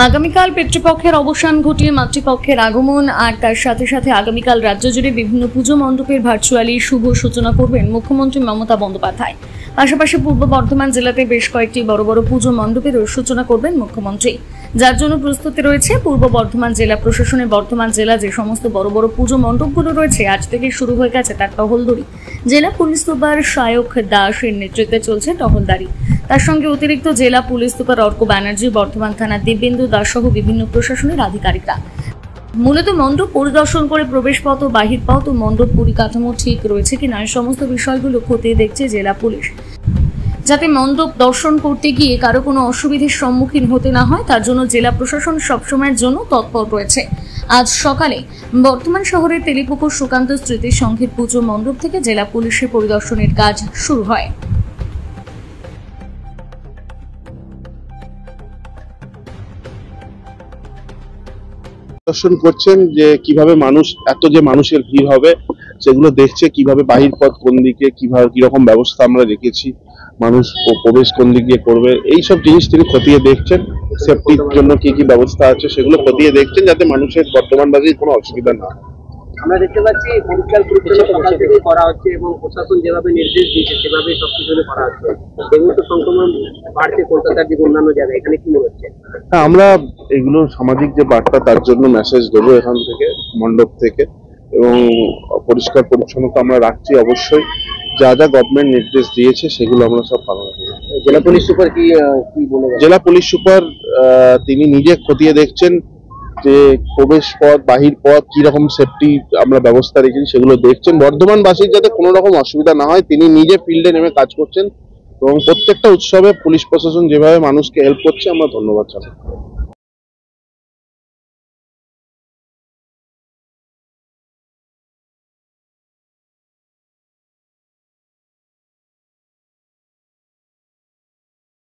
আগামীকাল পিতৃপক্ষের অবসান ঘটিয়ে মাতৃপক্ষের আগমন আর তার সাথে সাথে আগামীকাল রাজ্য জুড়ে বিভিন্ন পুজো মণ্ডপের ভার্চুয়ালি শুভ সূচনা করবেন মুখ্যমন্ত্রী মমতা বন্দ্যোপাধ্যায়। পাশাপাশি পূর্ব বর্ধমান জেলাতে বেশ কয়েকটি বড় বড় পুজো মণ্ডপের সূচনা করবেন মুখ্যমন্ত্রী, যার জন্য প্রস্তুতি রয়েছে পূর্ব বর্ধমান জেলা প্রশাসনের। বর্ধমান জেলা যে সমস্ত বড় বড় পুজো মণ্ডপগুলো রয়েছে আজ থেকে শুরু হয়ে গেছে তার টহলদারি। জেলা পুলিশ সুপার সায়ক দাসের নেতৃত্বে চলছে টহলদারি। তার সঙ্গে অতিরিক্ত জেলা পুলিশ সুপার অর্ক ব্যানার্জি, বর্ধমান থানার দিব্যেন্দু দাস সহ বিভিন্ন প্রশাসনের আধিকারিকরা মূলত মণ্ডপ পরিদর্শন করে প্রবেশপথ ও বাহির পথ ও মণ্ডপ পরিকাঠামো ঠিক রয়েছে কিনা এই সমস্ত বিষয়গুলো খতিয়ে দেখছে জেলা পুলিশ, যাতে মণ্ডপ দর্শন করতে গিয়ে কারো কোনো অসুবিধার সম্মুখীন হতে না হয় তার জন্য জেলা প্রশাসন সবসময়ের জন্য তৎপর রয়েছে। আজ সকালে বর্ধমান শহরের তেলিপুকুর সুকান্ত স্মৃতি সংঘের পুজো মণ্ডপ থেকে জেলা পুলিশের পরিদর্শনের কাজ শুরু হয়। দর্শন করছেন যে কিভাবে মানুষ এত যে মানুষের ভিড় হবে সেগুলো দেখছে, কিভাবে বাহির পথ কোন দিকে, কিভাবে কিরকম ব্যবস্থা আমরা রেখেছি, মানুষ প্রবেশ কোন দিক দিয়ে করবে, এইসব জিনিস তিনি খতিয়ে দেখছেন। সেফটির জন্য কি কি ব্যবস্থা আছে সেগুলো খতিয়ে দেখছেন, যাতে মানুষের বর্তমানবাসীর কোনো অসুবিধা না হয়। আমরা দেখতে পাচ্ছি পরিষ্কার পরিচ্ছন্ন সকাল থেকে করা হচ্ছে এবং প্রশাসন যেভাবে নির্দেশ দিয়েছে সেভাবেই সবকিছু করা হচ্ছে। ডেঙ্গু তো সংক্রমণ বাড়ছে কলকাতার দিকে অন্যান্য জায়গায়, এখানে কি মনে হচ্ছে? হ্যাঁ, আমরা এগুলো সামাজিক যে বার্তা তার জন্য মেসেজ দেবো এখান থেকে, মণ্ডপ থেকে, এবং পরিষ্কার পরিচ্ছন্নতা আমরা রাখছি অবশ্যই। যা যা গভর্নমেন্ট নির্দেশ দিয়েছে সেগুলো আমরা সব পালন করি। জেলা পুলিশ সুপার কি বলে? জেলা পুলিশ সুপার তিনি নিজে খতিয়ে দেখছেন যে প্রবেশ পথ বাহির পথ কি রকম সেফটি আমরা ব্যবস্থা রেখেছি সেগুলো দেখছেন। বর্ধমানবাসীর যাতে কোনো রকম অসুবিধা না হয় তিনি নিজে ফিল্ডে নেমে কাজ করছেন এবং প্রত্যেকটা উৎসবে পুলিশ প্রশাসন যেভাবে মানুষকে হেল্প করছে আমরা ধন্যবাদ জানাই।